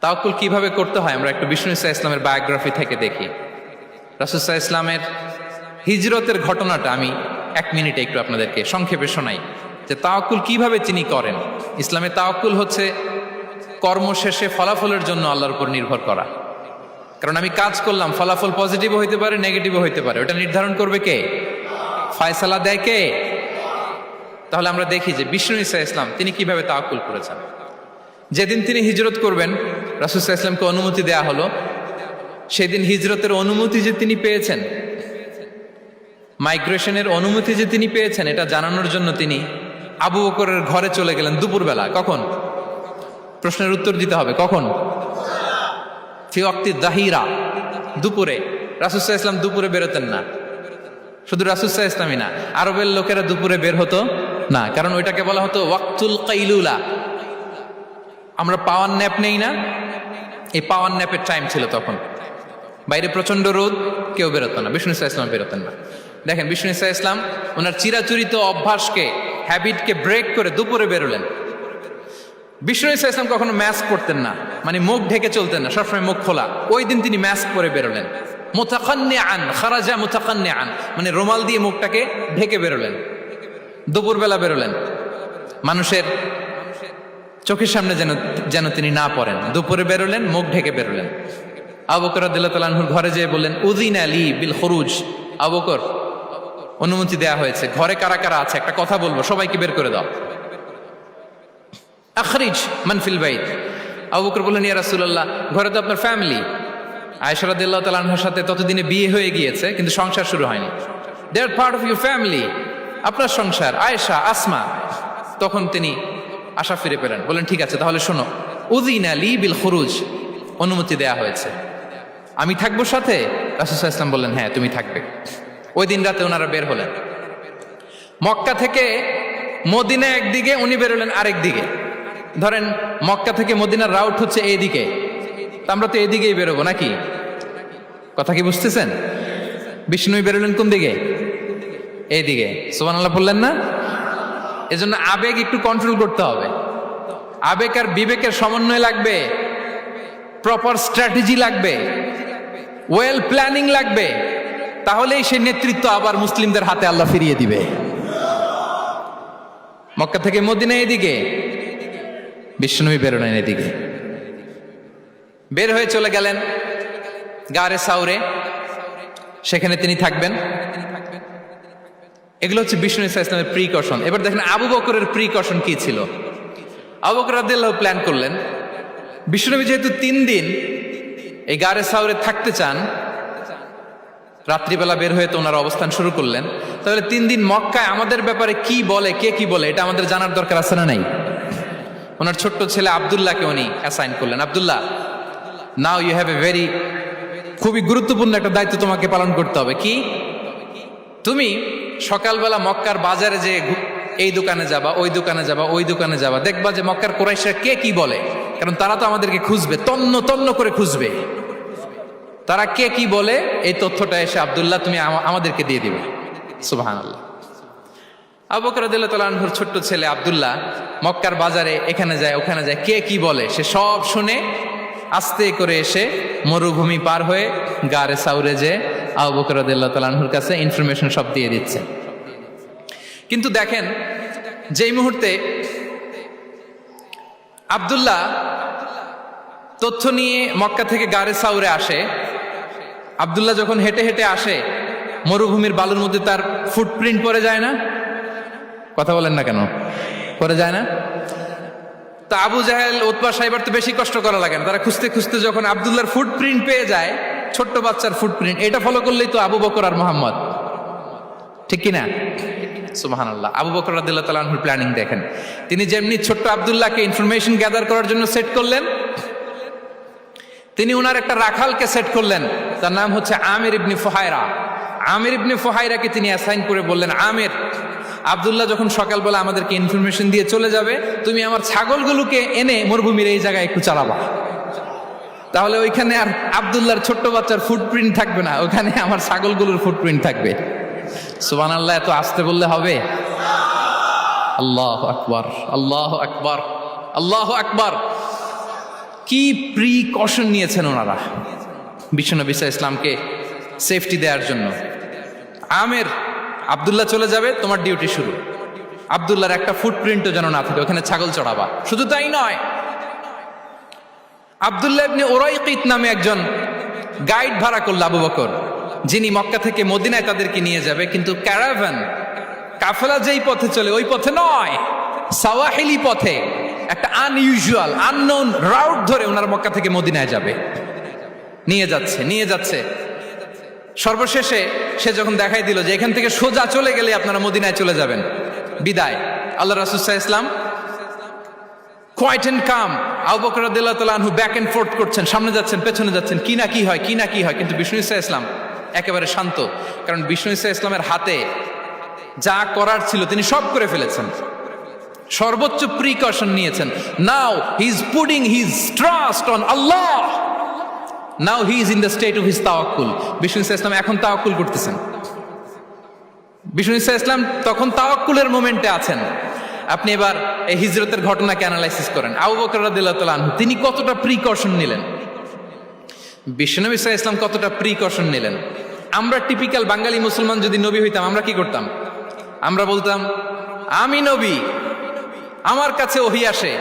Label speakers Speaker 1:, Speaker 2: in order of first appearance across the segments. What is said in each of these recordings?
Speaker 1: তাওয়াক্কুল কিভাবে করতে হয় আমরা একটু বিষ্ণু ইসা ইসলামের বায়োগ্রাফি থেকে দেখি। রাসূল সাল্লাল্লাহু আলাইহি ইসলামের হিজরতের ঘটনাটা আমি 1 মিনিটে একটু আপনাদেরকে সংক্ষেপে শোনাই, যে তাওয়াক্কুল কিভাবে তিনি করেন। ইসলামে তাওয়াক্কুল হচ্ছে কর্ম শেষে ফলাফলের জন্য আল্লাহর উপর নির্ভর করা। কারণ আমি কাজ করলাম, ফলাফল পজিটিভও হইতে পারে, নেগেটিভও হইতে পারে, ওটা নির্ধারণ করবে কে? ফায়সালা দেয় কে? তাহলে আমরা দেখি যে বিষ্ণু ইসা ইসলাম তিনি কিভাবে তাওয়াক্কুল করেছেন। যেদিন তিনি হিজরত করবেন, রাসূল সাল্লাল্লাহু আলাইহি ওয়াসাল্লামকে অনুমতি দেয়া হলো, সেদিন হিজরতের অনুমতি যে তিনি পেয়েছেন, মাইগ্রেশনের অনুমতি যে তিনি পেয়েছেন, এটা জানানোর জন্য তিনি আবু বকরের ঘরে চলে গেলেন দুপুরবেলা। কখন? প্রশ্নের উত্তর দিতে হবে, কখন? ফি ওয়াক্তি যাহিরা, দুপুরে। রাসূল সাল্লাল্লাহু আলাইহি ওয়াসাল্লাম দুপুরে বেরোতেন না। শুধু রাসূল সাল্লাল্লাহু আলাইহি ওয়াসাল্লামই না, আরবের লোকেরা দুপুরে বের হতো না, কারণ ওইটাকে বলা হতো ওয়াক্তুল কাইলুলা। আমরা পাওয়ার ন্যাপ নেই না, এই পাওয়ার ন্যাপের টাইম ছিল তখন। বাইরে প্রচন্ড রোদ, কেউ বেরোতো না, বিষ্ণু ইসা ইসলাম বেরোতেন না। দেখেন বিষ্ণু ইসা ইসলাম ওনার চিরাচরিত অভ্যাসকে, হ্যাবিটকে ব্রেক করে দুপুরে বেরোলেন। বিষ্ণু ইসা ইসলাম কখনো মাস্ক পরতেন না, মানে মুখ ঢেকে চলতেন না, সবসময় মুখ খোলা। ওই দিন তিনি মাস্ক পরে বেরোলেন। মুতাকান্নিআন, খারাজা মুতাকান্নিআন, মানে রুমাল দিয়ে মুখটাকে ঢেকে বেরোলেন, দুপুরবেলা বেরোলেন, মানুষের চোখের সামনে যেন তিনি না পড়েন। দুপুরে বেরোলেন, মুখ ঢেকে বেরোলেন। আবু বকর রাদিয়াল্লাহু তাআলা আনহুর ঘরে যেয়ে বললেন, উযিনা লি বিল খুরুজ। আবু বকর, অনুমতি দেয়া হয়েছে, ঘরে কারা কারা আছে একটা কথা বলবো, সবাইকে বের করে দাও। আখরিজ মান ফিল বাইত। আবু বকর বললেন, ইয়া রাসূলুল্লাহ, ঘরে তো আপনার ফ্যামিলি। আয়েশা রাদিয়াল্লাহু তাআলা আনহার সাথে ততদিনে বিয়ে হয়ে গিয়েছে, কিন্তু সংসার শুরু হয়নি। দে আর পার্ট অফ ইউর ফ্যামিলি, আপনার সংসার, আয়েশা, আসমা। তখন তিনি আশা ফিরে পেলেন, বললেন ঠিক আছে তাহলে শোনো, উযিনা লি বিল খুরুজ, অনুমতি দেয়া হয়েছে, আমি থাকবো সাথে? রাসূল সাল্লাল্লাহু আলাইহি ওয়াসাল্লাম বললেন, হ্যাঁ তুমি থাকবে। ওই দিন রাতে ওনারা বের হলেন। মক্কা থেকে মদিনা একদিকে, উনি বেরোলেন আরেক দিকে। ধরেন মক্কা থেকে মদিনার রাউট হচ্ছে এইদিকে, আমরা তো এইদিকেই বেরোবো নাকি? কথা কি বুঝতেছেন? বিষ্ণু বেরোলেন কোন দিকে? এইদিকে। সুবহানাল্লাহ বললেন না? এজন্য আবেগ একটু কন্ট্রোল করতে হবে। আবেগ আর বিবেকের সমন্বয় লাগবে, প্রপার স্ট্র্যাটেজি লাগবে, ওয়েল প্ল্যানিং লাগবে, তাহলেই সেই নেতৃত্ব আবার মুসলিমদের হাতে আল্লাহ ফিরিয়ে দিবে। মক্কা থেকে মদিনা এদিকে, বিশ্বনবী বেরোলেন এদিকে। বের হয়ে চলে গেলেন গারে সাউরে, সেখানে তিনি থাকবেন। এগুলো হচ্ছে বিষ্ণু ইসা ইসলামের প্রিকশন। এবার দেখেন আবু বকরের প্রিকশন কি ছিল। আবু বকর রাদিয়াল্লাহু প্ল্যান করলেন, বিশ্বনবী যেহেতু 3 দিন এই গারে সাউরে থাকতে চান, রাত্রিবেলা বের হয়ে তো ওনার অবস্থান শুরু করলেন, তাহলে 3 দিন মক্কায় আমাদের ব্যাপারে কি বলে, কে কি বলে, এটা আমাদের জানার দরকার আছে না নাই? ওনার ছোট্ট ছেলে আব্দুল্লাহকে উনি অ্যাসাইন করলেন। Abdullah, now you have a very, খুবই গুরুত্বপূর্ণ একটা দায়িত্ব তোমাকে পালন করতে হবে। কি? তুমি সকালবেলা মক্কার বাজারে যে এই দোকানে যাবা, ওই দোকানে যাবা, ওই দোকানে যাবা, দেখবা যে মক্কার কুরাইশরা কে কি বলে, কারণ তারা তো আমাদেরকে খুঁজবে, তন্ন তন্ন করে খুঁজবে। তারা কে কি বলে এই তথ্যটা এসে আব্দুল্লাহ তুমি আমাদেরকে দিয়ে দিবে। সুবহানাল্লাহ। আবু বকর রাদিয়াল্লাহু তাআলা আনহুর ছোট্ট ছেলে আব্দুল্লাহ মক্কার বাজারে এখানে যায় ওখানে যায়, কে কি বলে সে সব শুনে আস্তে করে এসে মরুভূমি পার হয়ে গারে সাউরে যে আবু বকর রাদিয়াল্লাহু তাআলা আনহুর কাছে ইনফরমেশন সব দিয়ে দিচ্ছে। কিন্তু দেখেন যেই মুহূর্তে আব্দুল্লাহ তথ্য নিয়ে মক্কা থেকে গারে সাউরে আসে, আব্দুল্লাহ যখন হেঁটে হেঁটে আসে, মরুভূমির বালুর মধ্যে তার ফুটপ্রিন্ট পড়ে যায় না? কথা বলেন না কেন? পড়ে যায় না? তা আবু জাহেল, উতবা, সাইবার তো বেশি কষ্ট করা লাগে না, তারা খুঁজতে খুঁজতে যখন আব্দুল্লাহর ফুটপ্রিন্ট পেয়ে যায়, ছোট্ট বাচ্চার ফুটপ্রিন্ট, এটা ফলো করলেই তো আবু বকর আর মোহাম্মদ, ঠিক কিনা? সুবহানাল্লাহ। আবু বকর রাদিয়াল্লাহু তাআলা আনহুর প্ল্যানিং দেখেন। তিনি যেমনি ছোট্ট আব্দুল্লাহকে ইনফরমেশন গ্যাদার করার জন্য সেট করলেন, তিনি ওনার একটা রাখালকে সেট করলেন, তার নাম হচ্ছে আমির ইবনে ফুহায়রা। আমির ইবনে ফুহায়রাকে তিনি অ্যাসাইন করে বললেন, আমির, আব্দুল্লাহ যখন সকালবেলা আমাদেরকে ইনফরমেশন দিয়ে চলে যাবে, তুমি আমার ছাগলগুলোকে এনে মরুভূমির এই জায়গায় একটু চালাবা, তাহলে ওইখানে আর আব্দুল্লাহর ছোট্ট বাচ্চার ফুটপ্রিন্ট থাকবে না, ওখানে আমার ছাগলগুলোর ফুটপ্রিন্ট থাকবে। সুবহানাল্লাহ। এত আস্তে বললে হবে? আল্লাহু আকবার, আল্লাহু আকবার, আল্লাহু আকবার। কি প্রিকশন নিয়েছেন ওনারা বিশ্বনবী সাল্লাল্লাহু আলাইহি ইসলামকে সেফটি দেওয়ার জন্য। আমের, আব্দুল্লাহ চলে যাবে, তোমার ডিউটি শুরু। আব্দুল্লাহর একটা ফুটপ্রিন্টও যেন না থাকে, ওখানে ছাগল চড়াবা। শুধু তাই নয়, আব্দুল্লাহ ইবনে উরাইকিত নামে একজন গাইড ভাড়া করল আবু বকর, যিনি মক্কা থেকে মদিনায় তাদেরকে নিয়ে যাবে। কিন্তু ক্যারাভান, কাফেলা যেই পথে চলে ওই পথে নয়, সাওয়াহিলি পথে, একটা আনইউজুয়াল আননোন রাউট ধরে ওনার মক্কা থেকে মদিনায় যাবে। নিয়ে যাচ্ছে সর্বশেষে সে যখন দেখাই দিল যে এখান থেকে সোজা চলে গেলে আপনারা মদিনায় চলে যাবেন, বিদায়। আল্লাহ রাসূল সাল্লাল্লাহু আলাইহি ওয়াসাল্লাম কোয়াইট এন্ড কাম, আবু বকর রাদিয়াল্লাহু তাআলা আনহু ব্যাক এন্ড ফোর্থ করছেন, সামনে যাচ্ছেন পেছনে যাচ্ছেন, কি না কি হয়। কিন্তু বিষ্ণু সাল্লাল্লাহু আলাইহি ওয়াসাল্লাম একেবারে শান্ত, কারণ বিষ্ণু সাল্লাল্লাহু আলাইহি ওয়াসাল্লামের হাতে যা করার ছিল তিনি সব করে ফেলেছেন, সর্বোচ্চ প্রিকশন নিয়েছেন। Now he is putting his trust on Allah, now he is in the state of his তাওয়াক্কুল। বিষ্ণু সাল্লাল্লাহু আলাইহি ওয়াসাল্লাম এখন তাওয়াক্কুল করতেছেন। বিষ্ণু সাল্লাল্লাহু আলাইহি ওয়াসাল্লাম তখন তাওয়াক্কুলের মোমেন্টে আছেন। আপনি এবার এই হিজরতের ঘটনাকে অ্যানালাইসিস করেন। আবু বকর রাদিয়াল্লাহু তাআলা আনহু তিনি কতটা প্রিকশন নিলেন, বিশ্বনবী সাল্লাল্লাহু আলাইহি ওয়াসাল্লাম কতটা প্রিকশন নিলেন। আমরা টিপিক্যাল বাঙালি মুসলমান যদি নবী হইতাম আমরা কি করতাম? আমরা বলতাম আমি নবী, আমার কাছে ওহী আসে,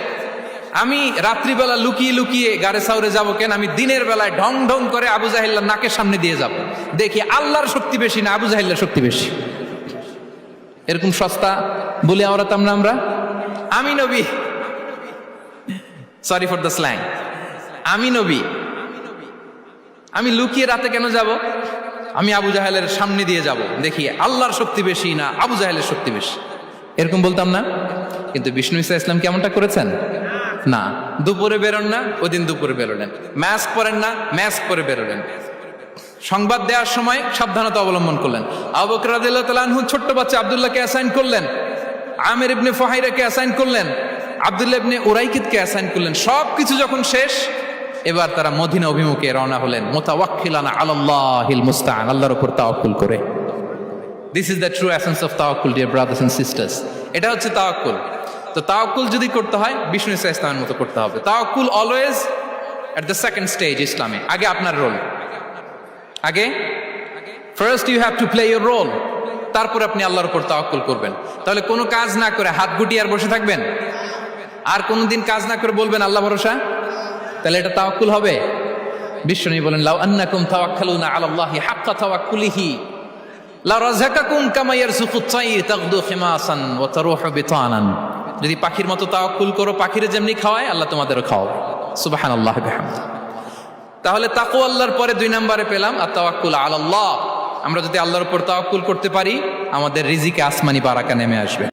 Speaker 1: আমি রাত্রিবেলা লুকিয়ে লুকিয়ে গারে সাউরে যাব কেন? আমি দিনের বেলায় ঢং ঢং করে আবু জাহেলের নাকের সামনে দিয়ে যাব, দেখি আল্লাহর শক্তি বেশি না আবু জাহেলের শক্তি বেশি। এরকম সস্তা বলে আওড়াতাম না আমরা? আমি নবী, সরি ফর দ্য স্ল্যাং, আমি নবী, আমি লুকিয়ে রাতে কেন যাব? আমি আবু জাহেলের সামনে দিয়ে যাব, দেখি আল্লাহর শক্তি বেশি না আবু জাহেলের শক্তি বেশি। এরকম বলতাম না? কিন্তু বিষ্ণু ইসা ইসলাম কেমনটা করেছেন? না, দুপুরে বেরোন না, ওই দিন দুপুরে বেরোলেন। মাস্ক পরেন না, মাস্ক পরে বেরোলেন। সংবাদ দেওয়ার সময় সাবধানতা অবলম্বন করলেন। আবু বকর রাদিয়াল্লাহু তাআলা আনহু ছোট্ট বাচ্চা আব্দুল্লাহকে অ্যাসাইন করলেন, আমির ইবনে ফুহাইরাকে অ্যাসাইন করলেন, আব্দুল্লাহ ইবনে উরাইকিতকে অ্যাসাইন করলেন। সবকিছু যখন শেষ, এবার তারা মদিনা অভিমুখে রওনা হলেন, মুতাওয়াক্কিলানা আলাল্লাহিল মুস্তাআন, আল্লাহর উপর তাওয়াক্কুল করে। This is the true essence of তাওয়াক্কুল, ডিয়ার ব্রাদার্স এন্ড সিস্টার্স। এটা হচ্ছে তাওয়াক্কুল। তো তাওয়াক্কুল যদি করতে হয় বিষ্ণু ইসা ইসলামের মতো করতে হবে। তাওয়াক্কুল always at the second stage ইসলামে। আগে আপনার রোল, আগে first you have to play your role, তারপর আপনি আল্লাহর উপর তাওয়াক্কুল করবেন। তাহলে কোনো কাজ না করে হাত গুটিয়ে আর বসে থাকবেন, আর কোনোদিন কাজ না করে বলবেন আল্লাহ ভরসা, তাহলে এটা তাওয়াক্কুল হবে? বিশ্বনবী বলেন লাউ আন্নাকুম তাওয়াক্কালুনা আলাল্লাহি হাক্কা তাওয়াক্কুলিহি লা রাযাকাকুম কামা ইয়ারযুকুত তাইর তাগদু খিমাসান ওয়া তারুহু বিতানান। যদি পাখির মতো তাওয়াক্কুল করো, পাখিরে যেমনি খাওয়ায় আল্লাহ তোমাদেরও খাওয়াবে। সুবহানাল্লাহি ওয়া বিহামদিহি। তাহলে তাকওয়া আল্লাহর পরে 2 নম্বরে পেলাম আর তাওয়াক্কুল আলাল্লাহ। আমরা যদি আল্লাহর উপর তাওয়াক্কুল করতে পারি, আমাদের রিজিকে আসমানি বারাকা নেমে আসবে।